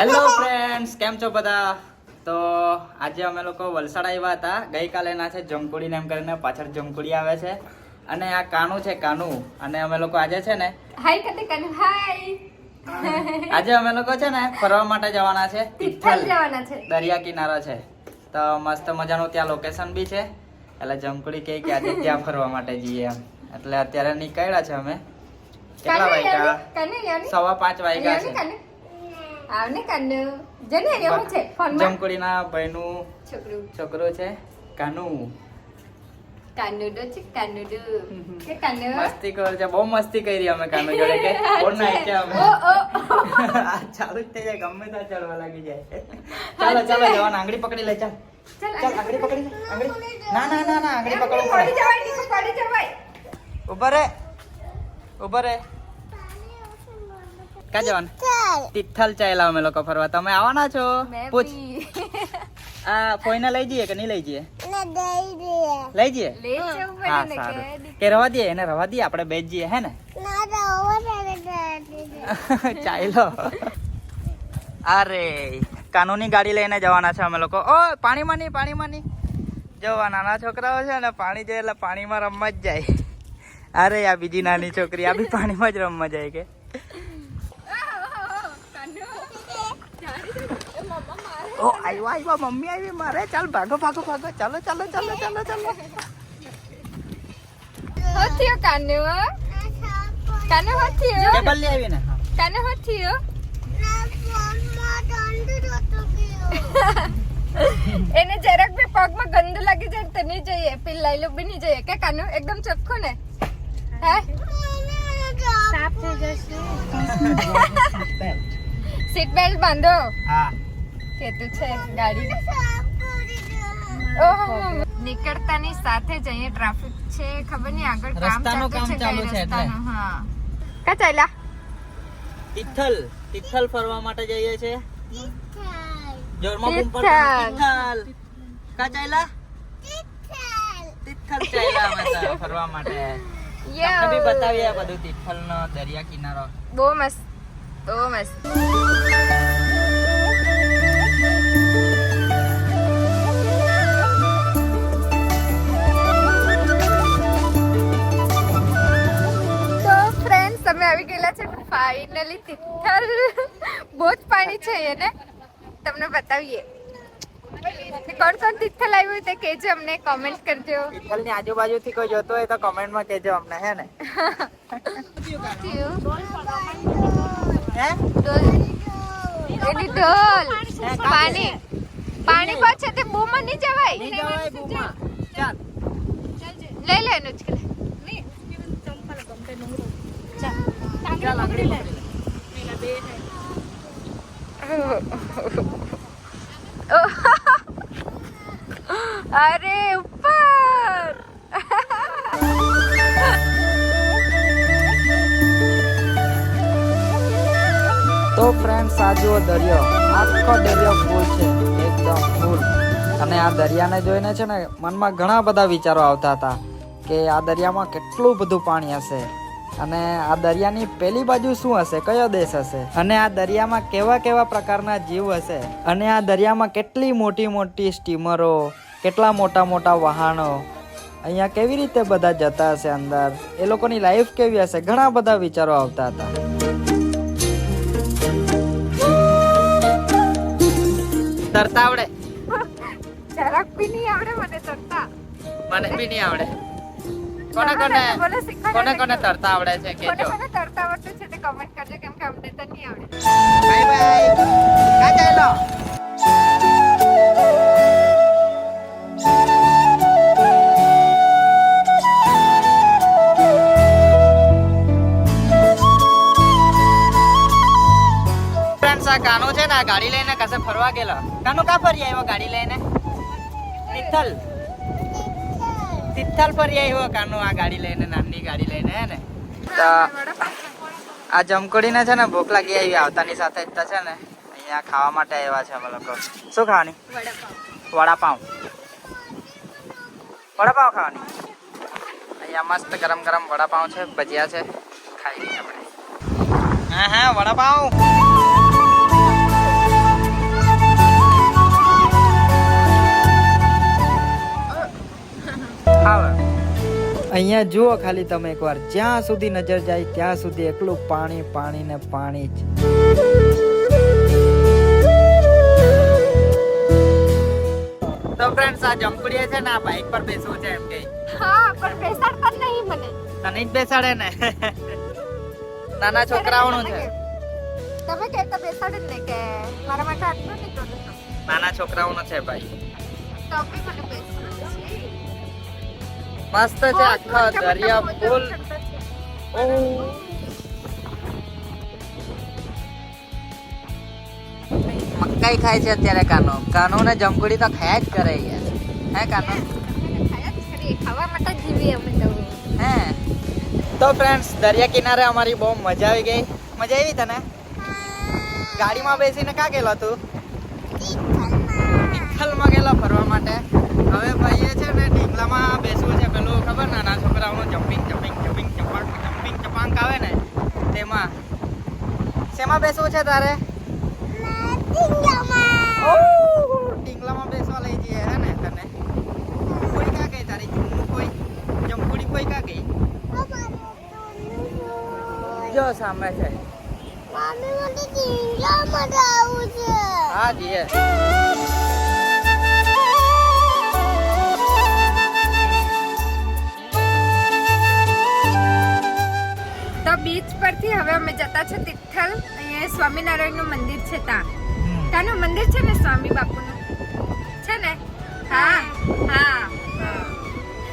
Hello friends, કેમ છો બધા? તો આજે અમે લોકો વલસાડ આવ્યા હતા. ગઈકાલે ના છે જમકુડી એમ કરીને, પાછળ જમકુડી આવે છે અને આ કાનુ છે, કાનુ. અને અમે લોકો આજે છે ને હાય કતે કાનુ હાય. આજે અમે લોકો છે ને ફરવા માટે જવાના છે. તિથલ જવાના છે. દરિયા કિનારો છે તો મસ્ત મજાનું ત્યાં લોકેશન બી છે. એટલે જમકુડી કહે કે આજે ત્યાં ફરવા માટે જઈએ એમ. એટલે અત્યારે નીકળ્યા છે અમે. કેટલા વાગ્યા? 5:15 વાગ્યા છે. આવને કાનુ જને એવું છે ફોનમાં જમકુડીના ભાઈનું છોકરો છે કાનુ. કાનુડો છે કાનુડો કે કાનુ મસ્તી કરે છે, બહુ મસ્તી કરી અમે કાનુ જોડે કે ફોન નાઈ છે અમે. આ ચાલુ જ થઈ જાય, ગમે ત્યાં ચાલવા લાગી જાય. ચાલો ચાલો જવાન, આંગળી પકડી લે. ચાલ ચાલ આંગળી પકડી લે. આંગળી ના ના ના ના આંગળી પકડવું પડી પડે. જવાય નીકળ પડી જવાય. ઉભા રે ઉભા રે. ક્યાં જવાનું? તિથલ ચાલ્યા અમે લોકો ફરવા. તમે આવવાના છો? પૂછ. આ ફોઈને લઈ જઈએ કે નહીં લઈ જઈએ? લઈ જઈએ. લે જવું હા પડે ને સારું. કે રવા દઈએ, એને રવા દઈએ, આપણે બેસ જઈએ હે ને. ચાલો. અરે કાનૂની ગાડી લઈને જવાના છે અમે લોકો. ઓ પાણીમાં નહીં જો આ નાના છોકરાઓ છે ને, પાણી જાય એટલે પાણીમાં રમવા જ જાય. અરે આ બીજી નાની છોકરી, આ બી પાણીમાં જ રમવા જાય કે. ઓ આવ્યા મમ્મી આવી મારે. ચાલ ભાગો ચાલો. હોથિયો કાનુ કાનુ હોથિયો ટેબલ લઈ આવી ને. કાનુ હોથિયો એને જરાક બી પગમાં ગંદુ લાગી જાય તો નહીં જઈએ, પિલ્લાઈ લો બી નહીં જઈએ કે કાનુ એકદમ ચોખ્ખું ને. હે સાફ થઈ જશે. સીટ બેલ્ટ બાંધો. હા કેતું છે ગાડી. ઓહો નીકળતાની સાથે જ અહીંયા ટ્રાફિક છે, ખબર નહીં આગળ રસ્તાનું કામ ચાલુ છે એટલે. હા કા ચાલ્યા? તિથલ ફરવા માટે જઈએ છે. જોરમાં બૂમ તિથલ. પાડો. તિથલ કા ચાલ્યા? તિથલ ચાલ્યા અમે તો ફરવા માટે. તમને બી બતાવીએ બધું તિથલનો દરિયા કિનારો. બહુ મસ્ત બહુ મસ્ત. તમે આવી ગયેલા છે ફાઇનલી તિથલ. બહુ જ પાણી છે એને, તમને બતાવીએ. કોણ કોણ તિથલ આવ્યું તે કહેજો અમને, કોમેન્ટ કરજો. તિથલ ની આજુબાજુથી કોઈ જોતો હોય તો કોમેન્ટમાં કહેજો અમને હે ને. હે એની ઢોલ પાણી પાણી પાછે તે બૂમમાં નહીં જવાય. નહીં જવાય બૂમમાં. ચાલ લઈ લે એનું જ કે ચાલ આંગળી પકડી લે. અરે ઉપર. તો ફ્રેન્ડ્સ આ જુઓ દરિયો, આખો દરિયો ફૂલ છે, એકદમ ફૂલ. અને આ દરિયાને જોઈને છે ને મનમાં ઘણા બધા વિચારો આવતા હતા કે આ દરિયામાં કેટલું બધું પાણી હશે, અને આ દરિયાની પેલી બાજુ શું હશે, કયો દેશ હશે, અને આ દરિયામાં કેવા કેવા પ્રકારના જીવ હશે, અને આ દરિયામાં કેટલી મોટી મોટી સ્ટીમરો, કેટલા મોટા મોટા વાહનો, અહીંયા કેવી રીતે બધા જતા હશે અંદર, એ લોકોની લાઈફ કેવી હશે, ઘણા બધા વિચારો આવતા હતા. તરતા આવડે? જરાક બી નહીં આવડે મને તરતા. મને બી નહીં આવડે. કોને તરતા આવડે છે કે જો. કોને તરતા આવડતું છે તે કમેન્ટ કરજો, કેમ કે અમને તો નહીં આવડે. Bye bye. કા ચાલો. ફ્રેન્ડ્સ આ કાનુ છે ને, આ ગાડી લઈને કસે ફરવા ગયેલો. કાનુ કા ફરી આવ્યો ગાડી લઈને? તિથલ ફરી આવ્યો કાનુ આ ગાડી લઈને, નાની ગાડી લઈને હે ને. તો આ જમકુડીને છે ને ભૂખ લાગી આવી આવતાની સાથે જ તો છે ને અહીંયા ખાવા માટે આવ્યા છે અમે લોકો. શું ખાવાની? વડાપાઉં ખાવાની. અહીંયા મસ્ત ગરમ ગરમ વડાપાઉં છે, ભજીયા છે, ખાઈ લઈએ આપણે. હા વડાપાઉં. અહીંયા જુઓ ખાલી તમે એકવાર, જ્યાં સુધી નજર જાય ત્યાં સુધી એકલું પાણી પાણી ને પાણી જ. તો ફ્રેન્ડ્સ આ જંપડીએ છે ને આ બાઇક પર બેસવું છે એમ કે. હા પણ બેસાડતા જ નહીં મને. તને જ બેસાડે ને. નાના છોકરાઓનું છે. તમે કહેતા બેસાડે જ ને કે મારા માટે આટલું નહીં કરું. નાના છોકરાઓનું છે ભાઈ. તો બી મને બેસાડે છે. મસ્ત છે આખા દરિયા ફૂલ. ઓ મકાઈ ખાય છે અત્યારે કાનો. કાનો ને જમકુડી તો ખાયા જ કરે યાર. હે કાનો? ખાવા માટે જ જીવીએ અમે તો. હે તો ફ્રેન્ડ્સ દરિયા કિનારે અમારી બહુ મજા આવી ગઈ. મજા આવી તને? ગાડીમાં બેસીને ક્યાં ગયેલો તું? તિથલમાં ગયેલો ફરવા માટે. હવે ભાઈએ છે ને ઢીંગલામાં બેસવું છે, પેલું ખબર નાના છોકરાઓનું જમ્પિંગ જમ્પિંગ જમ્પિંગ જમ્પિંગ ચપાંક આવે ને તેમાં. શેમાં બેસવું છે તારે? ઢીંગલામાં બેસવા લઈ જઈએ હે ને તને? કોઈ ક્યાં ગઈ તારી કોઈ જમકુડી કોઈ ક્યાં ગઈ? જો સામે છે. મમ્મી મને ઢીંગલામાં જવું છે. હા જઈએ. તો બીચ પરથી હવે અમે જતા છે તિથલ. અહીંયા સ્વામિનારાયણનું મંદિર છે. ત્યાંનું મંદિર છે ને સ્વામી બાપુનું છે ને. હા હા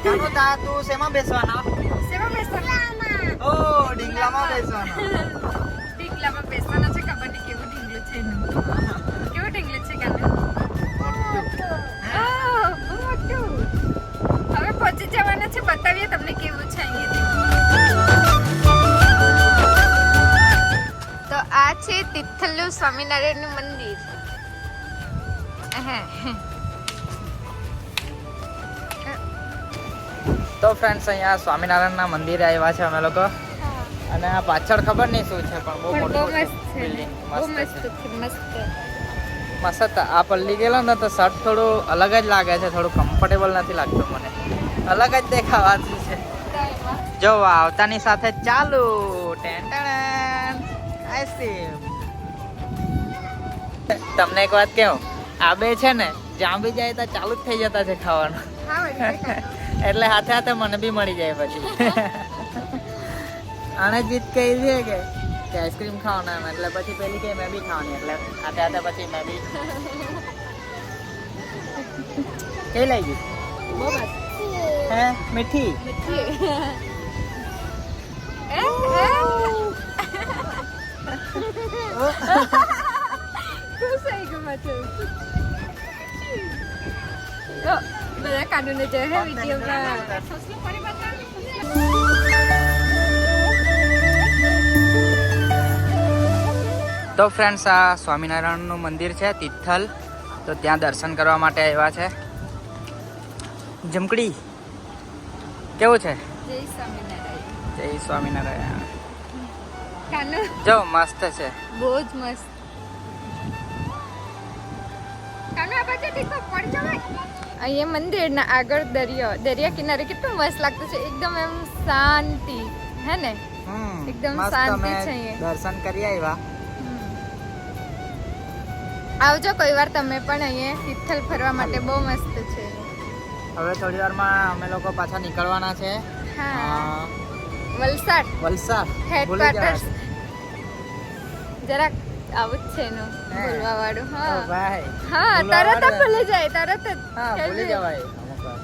કાનો તા તું શેમાં બેસવાનો? શેમાં બેસવાના? ઓ ઢીંગલામાં બેસવાનો. ઢીંગલામાં બેસવાનો છે. ખબર નહીં કેવું ઢીંગલું છે એનું. કેવું ઢીંગલું છે કાલે? બહુ મોટું. હવે પહોંચી જવાના છે. બતાવીએ તમને કેવું છે અહીંયાથી. તો આ છે તિથલનું સ્વામિનારાયણનું મંદિર. તો ફ્રેન્ડ્સ અહીંયા સ્વામિનારાયણના મંદિરે આવ્યા છે અમે લોકો. અને આ પાછળ ખબર નહીં શું છે પણ બહુ પણ બહુ મોટું મસ્ત છે. બિલ્ડિંગ બહુ મસ્ત મસ્ત છે. છે. મસ્ત. મસ્ત. આ પલ્લી ગયેલો ને તો શર્ટ થોડું અલગ જ લાગે છે, થોડું કમ્ફર્ટેબલ નથી લાગતું મને. અલગ જ દેખાવાતું છે. જો આવતાની સાથે ચાલુ આઈસ્ક્રીમ. તમને એક વાત કહું, આ બે છે ને જ્યાં બી જાય તો ચાલુ જ થઈ જતા છે ખાવાનું. હા વળી. એટલે હાથે હાથે મને બી મળી જાય પછી. આને જીત કહી દે કે આઈસ્ક્રીમ ખાવાના એમ, એટલે પછી પેલી કે મેં બી ખાવાની, એટલે હાથે હાથે પછી મેં બી. કઈ લાગી? બહુ મસ્ત. હે મીઠી? મીઠી. ખુશ થઈ ગયું પાછું. તો બધા કાનૂને જોયે હે વિડીયોમાં. તો ફ્રેન્ડ્સ આ સ્વામિનારાયણનું મંદિર છે તિથલ. તો ત્યાં દર્શન કરવા માટે આવ્યા છે. જમકડી કેવું છે? જય સ્વામિનારાયણ. જય સ્વામિનારાયણ. કાનુ જો મસ્ત છે. બહુ જ મસ્ત. કાનુ આ બાજુ દેખો પડી જવાય. અહીંયા મંદિરના આગળ દરિયા કિનારે કેટલું મસ્ત લાગતું છે. એકદમ એમ શાંતિ હે ને. એકદમ મસ્ત શાંતિ અમે છે અહીંયા. દર્શન કરી આવ્યા. આવજો કોઈ વાર તમે પણ અહીંયા તિથલ ફરવા માટે. બહુ મસ્ત છે. હવે થોડી વારમાં અમે લોકો પાછા નીકળવાના છે. હા વલસાડ વલસાડ. ભૂલી હેડક્વાર્ટર્સ. જવાય. જરાક આવું જ છે એનું હે. બોલવા વાળું. ઓ હા ભાઈ. હા બોલવા તરત જ વાળું. ભૂલી જાય. તરત જ હા કેવી ભૂલી રીતે? જવાય અમુક વાર.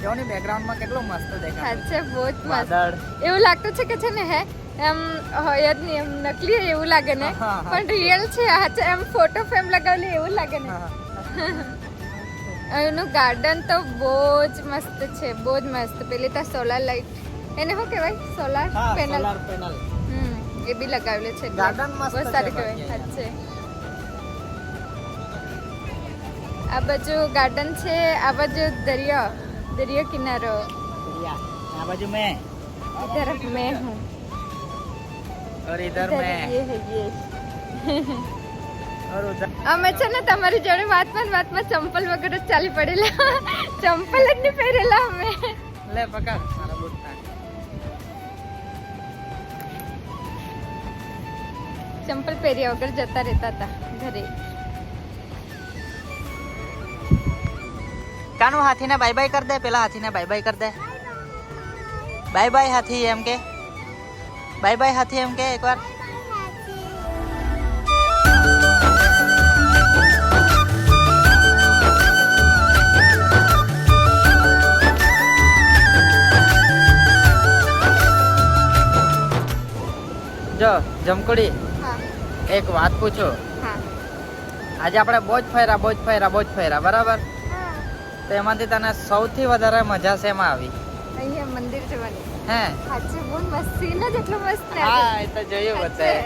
જો ની બેકગ્રાઉન્ડમાં કેટલું મસ્ત દેખાય. સાચે બહુ જ મસ્ત. વાદળ. એવું લાગતું છે કે છે ને હે એમ હોય જ નહીં, એમ નકલી હોય એવું લાગે ને. હા, હા. પણ રિયલ છે. હાચે એમ ફોટો ફ્રેમ લગાવેલી એવું લાગે ને. એનું ગાર્ડન તો બહુ જ મસ્ત છે. બહુ જ મસ્ત. પેલી તો સોલાર લાઈટ, એને શું કહેવાય? સોલાર હા પેનલ. Solar panel. એ બી લગાવેલું છે. ગાર્ડન મસ્ત બહુ છે સારું બાકી કહેવાય. સાચે આ બાજુ ગાર્ડન છે, આ બાજુ દરિયો કિનારો. આ બાજુ મેં इधर मैं हूँ. और इधर इधर मैं ये है ये. और उधर. અમે છે ને તમારી જોડે વાતમાં ચંપલ વગર જ ચાલી પડેલા. ચંપલ જ નહીં પહેરેલા અમે. લે પકડ મારા બૂટ નાખ. ચંપલ પહેર્યા વગર જતા રહેતા હતા ઘરે. કાનું હાથીને બાય બાય કર દે, પેલા હાથીને બાય બાય કર દે. બાય બાય હાથી એમ કે, બાય બાય હાથી એમ કે એકવાર. જો જમકુડી, હા એક વાત પૂછો. હા આજે આપણે બહુ જ ફર્યા બરાબર. હા. તો એમાંથી તને સૌથી વધારે મજા શેમાં આવી? અહીંયા મંદિર જવાની. હે? સાચે બહુ મસ્ત સીન જ એટલો મસ્ત હા, એ તો જોયું બધાએ.